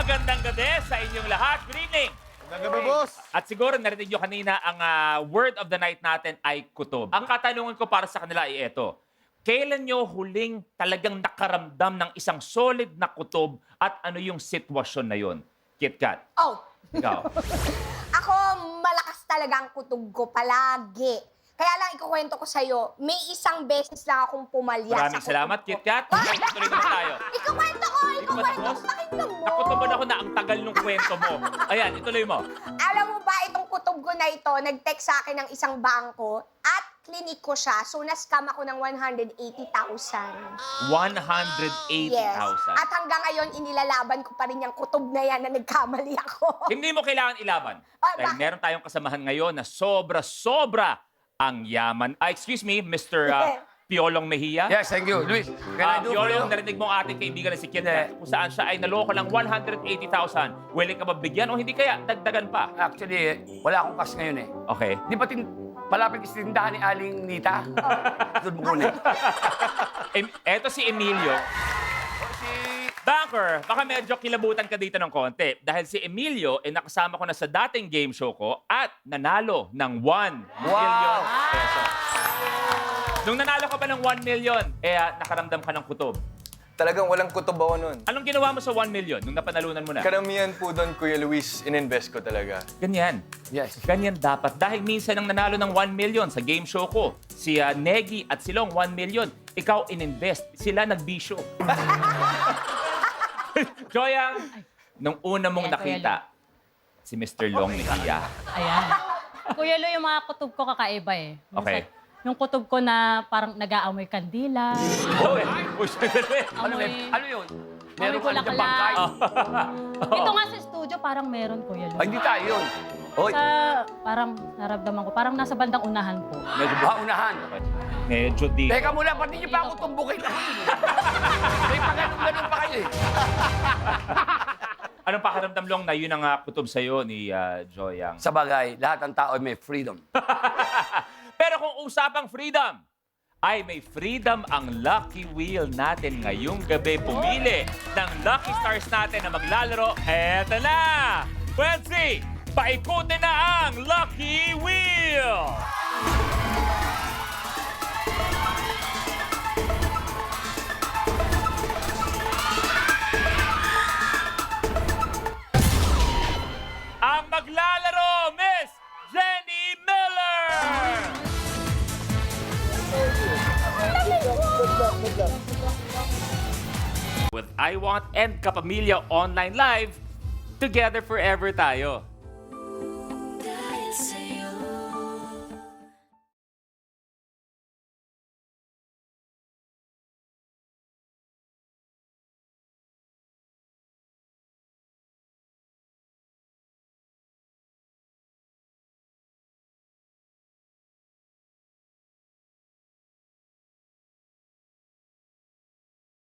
magandang gabi sa inyong lahat. Good evening. Magandang gabi, boss. At siguro narinig nyo kanina ang word of the night natin ay kutob. Ang katanungan ko para sa kanila ay ito. Kailan nyo huling talagang nakaramdam ng isang solid na kutob at ano yung sitwasyon na yon? KitKat, Oh, ikaw. ako malakas talaga ang kutog ko palagi. Kaya lang ikukwento ko sa'yo, may isang beses lang akong pumalya Maraming sa salamat, kutog ko. KitKat. Okay, tuloy naman tayo. Ikukwento ko, Boss? pakinggan mo. Nakutoban ako na ang tagal ng kwento mo. Ayan, ituloy mo. Alam mo ba, itong kutob ko na ito, nag-text sa akin ng isang bangko at klinik ko siya, so na-scam ako ng 180,000. 180,000. Yes. At hanggang ngayon, inilalaban ko pa rin yung kutob na yan na nagkamali ako. Hindi mo kailangan ilaban. Ah, Dahil bakit? meron tayong kasamahan ngayon na sobra-sobra ang yaman. Excuse me, Mr. Piolong Mejia. Yes, thank you. Luis, can I do for you? Piolong, narinig mo ang ating kaibigan na si KitKat kung saan siya ay naloko lang 180,000. Willing ka ba bigyan o hindi kaya dagdagan pa? Actually, wala akong cash ngayon eh. Okay. Di ba palapit sa tindahan ni Aling Nita? Doon mo kunin. Eto si Emilio. Banker, baka medyo kilabutan ka dito ng konti. Dahil si Emilio, nakasama ko na sa dating game show ko at nanalo ng 1 million pesos. Nung nanalo ka pa ng 1 million, nakaramdam ka ng kutob. Talagang walang kutob ako nun. Anong ginawa mo sa 1 million nung napanalunan mo na? Karamihan po doon, Kuya Luis, ininvest ko talaga. Ganyan. Yes. Ganyan dapat. Dahil minsan ang nanalo ng 1 million sa game show ko, si Negi at Silong 1 million, ikaw ininvest. Sila nagbisyo. Joyang, nung una mong Ayan, Kuya nakita, si Mr. Long Mejia. Ayan. Kuya Lu, yung mga kutob ko kakaiba eh. Minsan, Okay. Yung kutob ko na parang nag-aamoy kandila, Uy, sandali. amoy, Ano yun? amoy Meron ka dyan bangkay? bulaklak. Ito nga sa studio, parang meron, Kuya Lu. Ay, hindi tayo yun. Hoy, Sa, parang naramdaman ko, parang nasa bandang unahan po. Medyo, unahan. medyo di. Teka muna, pati niyo pa ako tumbukin ako yun eh. May pagano'n-ganon pa kayo eh. Anong pakiramdam Long na yun ang kutob sa'yo ni Joyang? Sa bagay, lahat ng tao ay may freedom. Pero kung usapang freedom, ay may freedom ang Lucky Wheel natin ngayong gabi. Pumili ng Lucky Stars natin na maglalaro. Eto na! Wensi, paikutin na ang Lucky Wheel! Ang maglalaro, Miss Jenny Miller! With I Want and Kapamilya Online Live, together forever tayo.